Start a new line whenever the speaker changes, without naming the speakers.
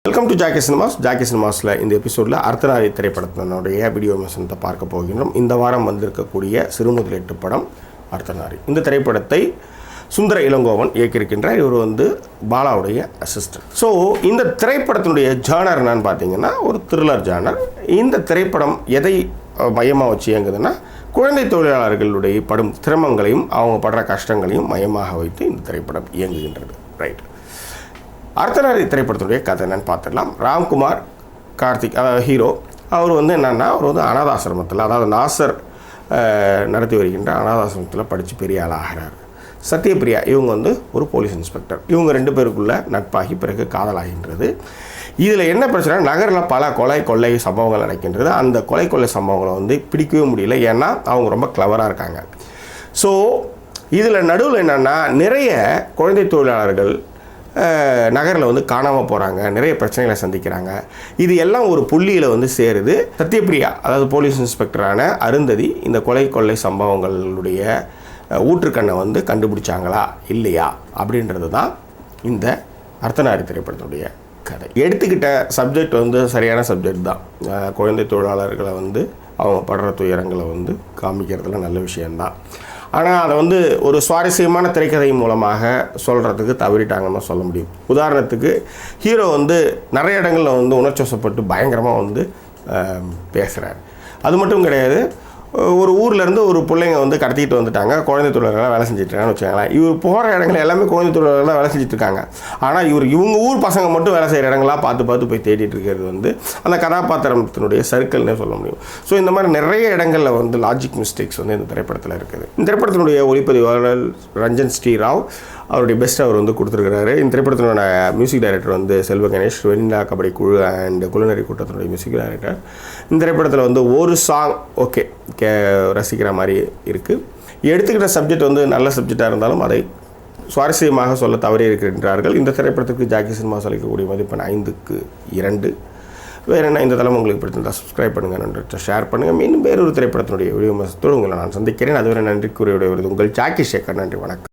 Welcome to Jackie cinemas. ஜாக்கி சினிமாஸில் இந்த எபிசோடில் அர்த்தநாரி திரைப்படத்தினுடைய வீடியோ விமர்சனத்தை பார்க்க போகின்றோம். இந்த வாரம் வந்திருக்கக்கூடிய சிறுமுதலீட்டு படம் அர்த்தநாரி. இந்த திரைப்படத்தை சுந்தர இளங்கோவன் இயக்கியிருக்கின்றார். இவர் பாலாவுடைய அசிஸ்டன்ட். ஸோ இந்த திரைப்படத்தினுடைய ஜானர் என்னன்னு பார்த்தீங்கன்னா ஒரு த்ரில்லர் ஜானர். இந்த திரைப்படம் எதை மையமாக வச்சு இயங்குதுன்னா குழந்தை தொழிலாளர்களுடைய படும் சிரமங்களையும் அவங்க படுற கஷ்டங்களையும் மையமாக வைத்து இந்த திரைப்படம் இயங்குகின்றது. ரைட். அர்த்தநாரி திரைப்படத்துடைய கதை என்னன்னு பார்த்துடலாம். ராம்குமார் கார்த்திக் ஹீரோ. அவர் என்னென்னா அவர் அனாதாசிரமத்தில், அதாவது நாசர் நடத்தி வருகின்ற அனாதாசிரமத்தில் படித்து பெரிய ஆளாகிறார். சத்யபிரியா இவங்க ஒரு போலீஸ் இன்ஸ்பெக்டர். இவங்க ரெண்டு பேருக்குள்ள நட்பாகி பிறகு காதலாகின்றது. இதில் என்ன பிரச்சனை, நகரில் பல கொள்ளை சம்பவங்கள் நடக்கின்றது. அந்த கொள்ளை சம்பவங்களை பிடிக்கவே முடியல. ஏன்னா அவங்க ரொம்ப கிளவராக இருக்காங்க. ஸோ இதில் நடுவில் என்னென்னா நிறைய குழந்தை தொழிலாளர்கள் நகரில் காணாமல் போகிறாங்க, நிறைய பிரச்சனைகளை சந்திக்கிறாங்க. இது எல்லாம் ஒரு புள்ளியில் சேருது. சத்யபிரியா அதாவது போலீஸ் இன்ஸ்பெக்டரான அருந்ததி இந்த கொள்ளை சம்பவங்களுடைய ஊற்றுக்கண்ணை கண்டுபிடிச்சாங்களா இல்லையா அப்படின்றது தான் இந்த அர்த்தநாரி திரைப்படத்துடைய கதை. எடுத்துக்கிட்ட சப்ஜெக்ட் சரியான சப்ஜெக்ட் தான். குழந்தை தொழிலாளர்களை அவங்க படுற துயரங்களை காமிக்கிறதுல நல்ல விஷயந்தான். ஆனால் அதை ஒரு சுவாரஸ்யமான திரைக்கதை மூலமாக சொல்கிறதுக்கு தவறிட்டாங்கன்னு சொல்ல முடியும். உதாரணத்துக்கு ஹீரோ நிறைய இடங்களில் உணர்ச்சிவசப்பட்டு பயங்கரமாக பேசுகிறார். அது மட்டும் கிடையாது, ஒரு ஊர்லேருந்து ஒரு பிள்ளைங்க கடத்திட்டு வந்துட்டாங்க, குழந்தை தொழிலாளர்களாக வேலை செஞ்சுட்ருக்காங்கன்னு வச்சுக்கோங்களேன். இவர் போகிற இடங்கள் எல்லாமே குழந்தை தொழிலாளர்களாக வேலை செஞ்சுட்ருக்காங்க. ஆனால் இவங்க ஊர் பசங்க மட்டும் வேலை செய்கிற இடங்களாக பார்த்து போய் தேடிட்டு இருக்கிறது அந்த கதாபாத்திரத்தினுடைய சர்க்கிள்னே சொல்ல முடியும். ஸோ இந்த மாதிரி நிறைய இடங்களில் லாஜிக் மிஸ்டேக்ஸ் இந்த திரைப்படத்தில் இருக்குது. இந்த திரைப்படத்தினுடைய ஒளிப்பதிவாளர் ரஞ்சன் ஸ்ரீராவ் அவருடைய பெஸ்ட் அவர் கொடுத்துருக்கிறாரு. இந்த திரைப்படத்தினோட மியூசிக் டைரக்டர் செல்வ கணேஷ், வெண்ணிலா கபடி குழு அண்ட் குழுநரி கூட்டத்தினுடைய மியூசிக் டைரக்டர். இந்த திரைப்படத்தில் ஒரு சாங் ஓகே ரசிக்கிற மாதிரி இருக்குது. எடுத்துக்கிட்ட சப்ஜெக்ட் நல்ல சப்ஜெக்டாக இருந்தாலும் அதை சுவாரஸ்யமாக சொல்ல தவறி இருக்கின்றார்கள். இந்த திரைப்படத்துக்கு ஜாக்கி சினிமாஸ் அளிக்கக்கூடிய மதிப்பெண் 5க்கு 2. வேறு என்ன, இந்த தளம் உங்களுக்கு பிடிச்சிருந்தால் சப்ஸ்கிரைப் பண்ணுங்கள், நன்றி ஷேர் பண்ணுங்கள். மீண்டும் வேறொரு திரைப்படத்தினுடைய வீடியோ விமர்சனத்தோடு உங்களை நான் சந்திக்கிறேன். அதுவரை நன்றி கூறிய உங்கள் ஜாக்கி சேகர். நன்றி, வணக்கம்.